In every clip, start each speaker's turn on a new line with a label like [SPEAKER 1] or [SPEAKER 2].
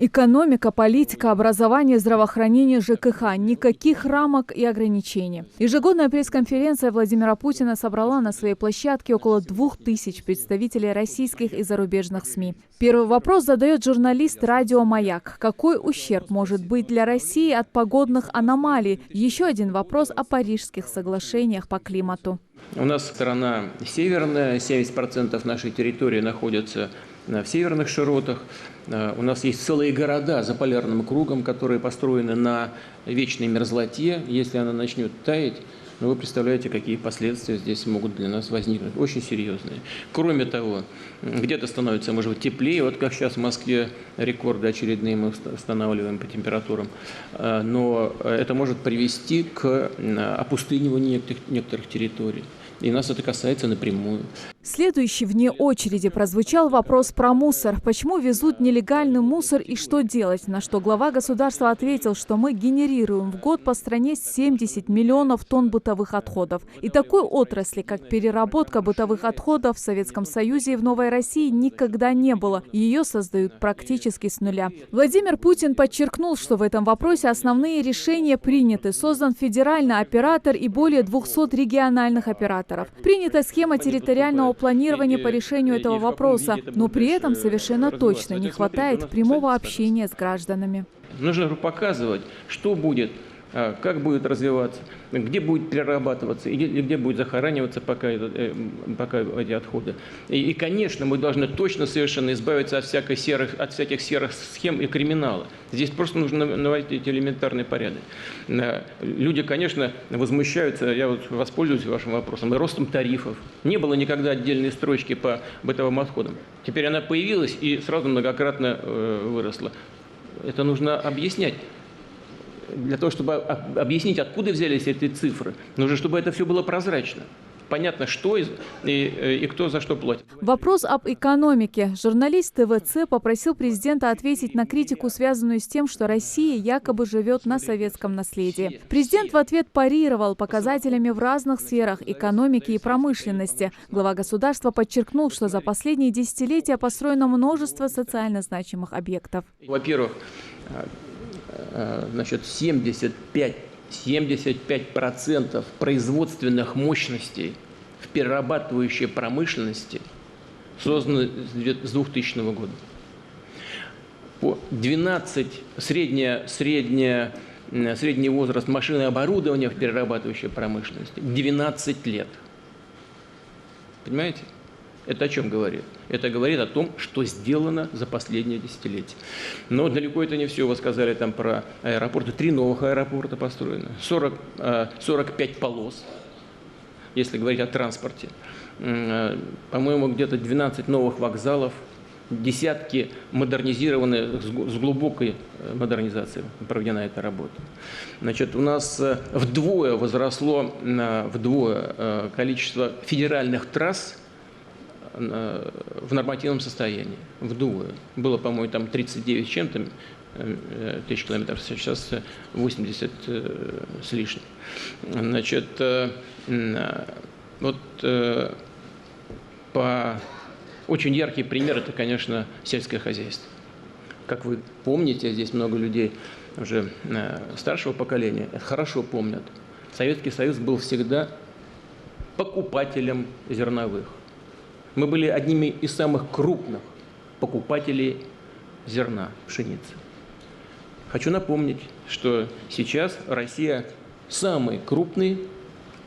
[SPEAKER 1] Экономика, политика, образование, здравоохранение, ЖКХ. Никаких рамок и ограничений. Ежегодная пресс-конференция Владимира Путина собрала на своей площадке около 2000 представителей российских и зарубежных СМИ. Первый вопрос задает журналист радио «Маяк». Какой ущерб может быть для России от погодных аномалий? Еще один вопрос о Парижских соглашениях по климату.
[SPEAKER 2] У нас страна северная, 70% нашей территории находится в северных широтах. У нас есть целые города за полярным кругом, которые построены на вечной мерзлоте. Если она начнет таять, вы представляете, какие последствия здесь могут для нас возникнуть. Очень серьезные. Кроме того, где-то становится, может быть, теплее. Вот как сейчас в Москве рекорды очередные мы устанавливаем по температурам. Но это может привести к опустыниванию некоторых территорий. И нас это касается напрямую.
[SPEAKER 1] Следующий вне очереди прозвучал вопрос про мусор. Почему везут нелегальный мусор и что делать? На что глава государства ответил, что мы генерируем в год по стране 70 миллионов тонн бытовых отходов. И такой отрасли, как переработка бытовых отходов в Советском Союзе и в Новой России никогда не было. Ее создают практически с нуля. Владимир Путин подчеркнул, что в этом вопросе основные решения приняты. Создан федеральный оператор и более 200 региональных операторов. Принята схема территориального планирования по решению этого вопроса, но при этом совершенно точно не хватает прямого общения с гражданами.
[SPEAKER 2] Нужно показывать, что будет, как будет развиваться, где будет перерабатываться и где будет захораниваться пока эти отходы. И, конечно, мы должны точно совершенно избавиться от всяких серых схем и криминала. Здесь просто нужно наводить элементарный порядок. Люди, конечно, возмущаются, я вот воспользуюсь вашим вопросом, и ростом тарифов. Не было никогда отдельной строчки по бытовым отходам. Теперь она появилась и сразу многократно выросла. Это нужно объяснять. Для того, чтобы объяснить, откуда взялись эти цифры, нужно, чтобы это все было прозрачно. Понятно, что и кто за что платит.
[SPEAKER 1] Вопрос об экономике. Журналист ТВЦ попросил президента ответить на критику, связанную с тем, что Россия якобы живет на советском наследии. Президент в ответ парировал показателями в разных сферах экономики и промышленности. Глава государства подчеркнул, что за последние десятилетия построено множество социально значимых объектов.
[SPEAKER 2] Во-первых, 75% производственных мощностей в перерабатывающей промышленности созданы с 2000 года. Средний возраст машин и оборудования в перерабатывающей промышленности 12 лет. Понимаете? Это о чем говорит? Это говорит о том, что сделано за последние десятилетия. Но далеко это не все. Вы сказали там про аэропорты. 3 новых аэропорта построено. 45 полос, если говорить о транспорте. По-моему, где-то 12 новых вокзалов. Десятки модернизированы, с глубокой модернизацией проведена эта работа. Значит, у нас вдвое возросло количество федеральных трасс в нормативном состоянии. Вдвое. Было, по-моему, там 39 с чем-то тысяч километров, сейчас 80 с лишним. Значит, очень яркий пример – это, конечно, сельское хозяйство. Как вы помните, здесь много людей уже старшего поколения хорошо помнят. Советский Союз был всегда покупателем зерновых. Мы были одними из самых крупных покупателей зерна, пшеницы. Хочу напомнить, что сейчас Россия самый крупный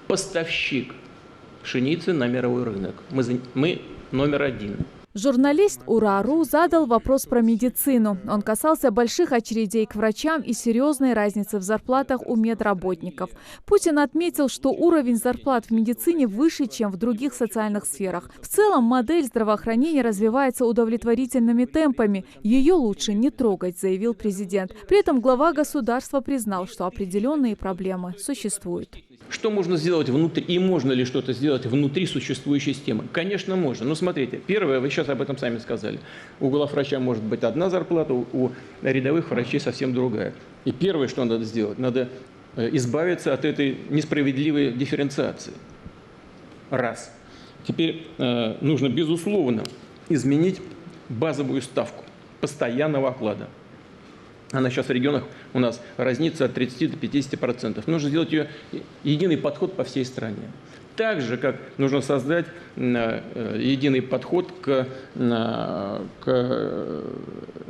[SPEAKER 2] поставщик пшеницы на мировой рынок. Мы номер 1.
[SPEAKER 1] Журналист УРА.ру задал вопрос про медицину. Он касался больших очередей к врачам и серьезной разницы в зарплатах у медработников. Путин отметил, что уровень зарплат в медицине выше, чем в других социальных сферах. В целом, модель здравоохранения развивается удовлетворительными темпами. Ее лучше не трогать, заявил президент. При этом глава государства признал, что определенные проблемы существуют.
[SPEAKER 2] Что можно сделать внутри, и можно ли что-то сделать внутри существующей системы? Конечно, можно. Но смотрите, первое, вы сейчас об этом сами сказали. У главврача может быть одна зарплата, у рядовых врачей совсем другая. И первое, что надо сделать, надо избавиться от этой несправедливой дифференциации. Раз. Теперь нужно, безусловно, изменить базовую ставку постоянного оклада. Она сейчас в регионах у нас разнится от 30 до 50%. Нужно сделать ее единый подход по всей стране. Так же, как нужно создать единый подход к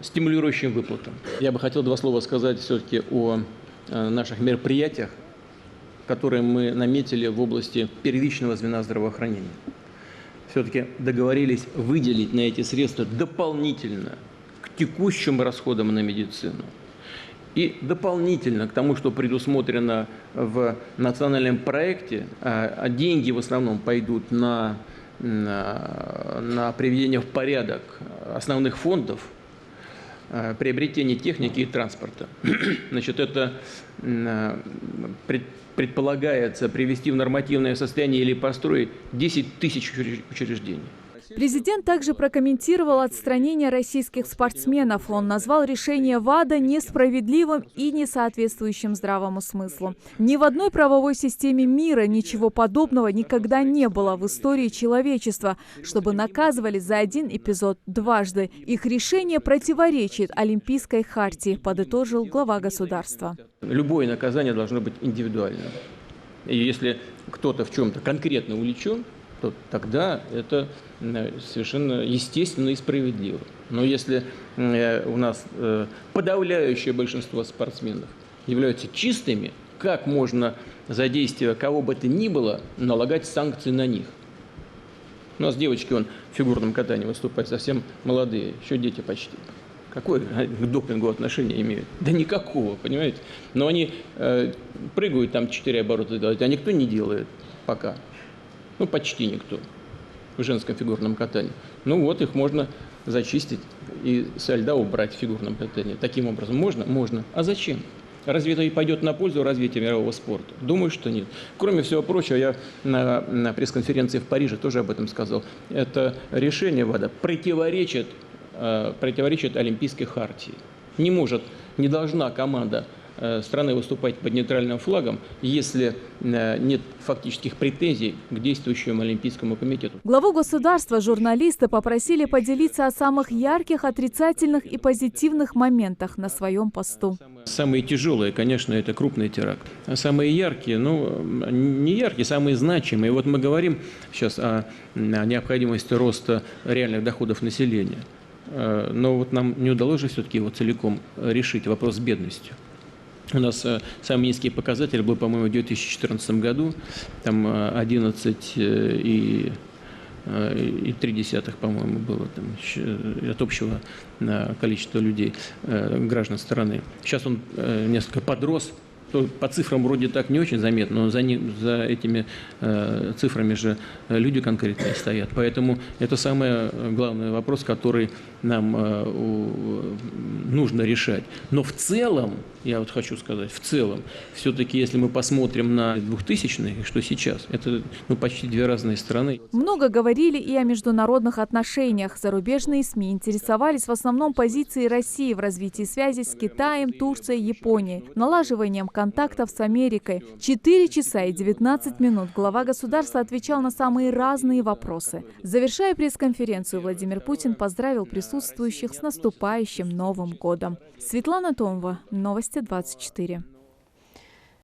[SPEAKER 2] стимулирующим выплатам. Я бы хотел два слова сказать все-таки о наших мероприятиях, которые мы наметили в области первичного звена здравоохранения. Все-таки договорились выделить на эти средства дополнительно к текущим расходам на медицину и дополнительно к тому, что предусмотрено в национальном проекте, а деньги в основном пойдут на приведение в порядок основных фондов, приобретение техники и транспорта. Значит, это предполагается привести в нормативное состояние или построить 10 тысяч учреждений.
[SPEAKER 1] Президент также прокомментировал отстранение российских спортсменов. Он назвал решение ВАДА несправедливым и не соответствующим здравому смыслу. Ни в одной правовой системе мира ничего подобного никогда не было в истории человечества, чтобы наказывали за один эпизод дважды. Их решение противоречит Олимпийской хартии, подытожил глава государства.
[SPEAKER 2] Любое наказание должно быть индивидуальным. И если кто-то в чем-то конкретно увлечен, то тогда это совершенно естественно и справедливо. Но если у нас подавляющее большинство спортсменов являются чистыми, как можно за действие кого бы то ни было налагать санкции на них? У нас девочки в фигурном катании выступают совсем молодые, еще дети почти. Какое к допингу отношение имеют? Да никакого, понимаете? Но они прыгают там 4 оборота делать, а никто не делает пока. Ну, почти никто в женском фигурном катании. Ну вот, их можно зачистить и со льда убрать в фигурном катании. Таким образом можно? Можно. А зачем? Разве это и пойдет на пользу развития мирового спорта? Думаю, что нет. Кроме всего прочего, я на пресс-конференции в Париже тоже об этом сказал. Это решение ВАДА противоречит Олимпийской хартии. Не должна команда страны выступать под нейтральным флагом, если нет фактических претензий к действующему Олимпийскому комитету.
[SPEAKER 1] Главу государства журналисты попросили поделиться о самых ярких, отрицательных и позитивных моментах на своем посту.
[SPEAKER 2] Самые тяжелые, конечно, это крупный теракт. А самые яркие, не яркие, самые значимые. Вот мы говорим сейчас о необходимости роста реальных доходов населения. Но вот нам не удалось же все-таки его целиком решить, вопрос с бедностью. У нас самый низкий показатель был, по-моему, в 2014 году, там 11,3, по-моему, было там, от общего количества людей, граждан страны. Сейчас он несколько подрос. По цифрам вроде так не очень заметно, но за этими цифрами же люди конкретные стоят. Поэтому это самый главный вопрос, который нам нужно решать. Но в целом, я вот хочу сказать, все-таки, если мы посмотрим на 2000-е, что сейчас, это почти две разные страны.
[SPEAKER 1] Много говорили и о международных отношениях. Зарубежные СМИ интересовались в основном позицией России в развитии связи с Китаем, Турцией, Японией, налаживанием контактов с Америкой. 4 часа и 19 минут глава государства отвечал на самые разные вопросы. Завершая пресс-конференцию, Владимир Путин поздравил присутствующих с наступающим Новым годом. Светлана Томова, Новости 24.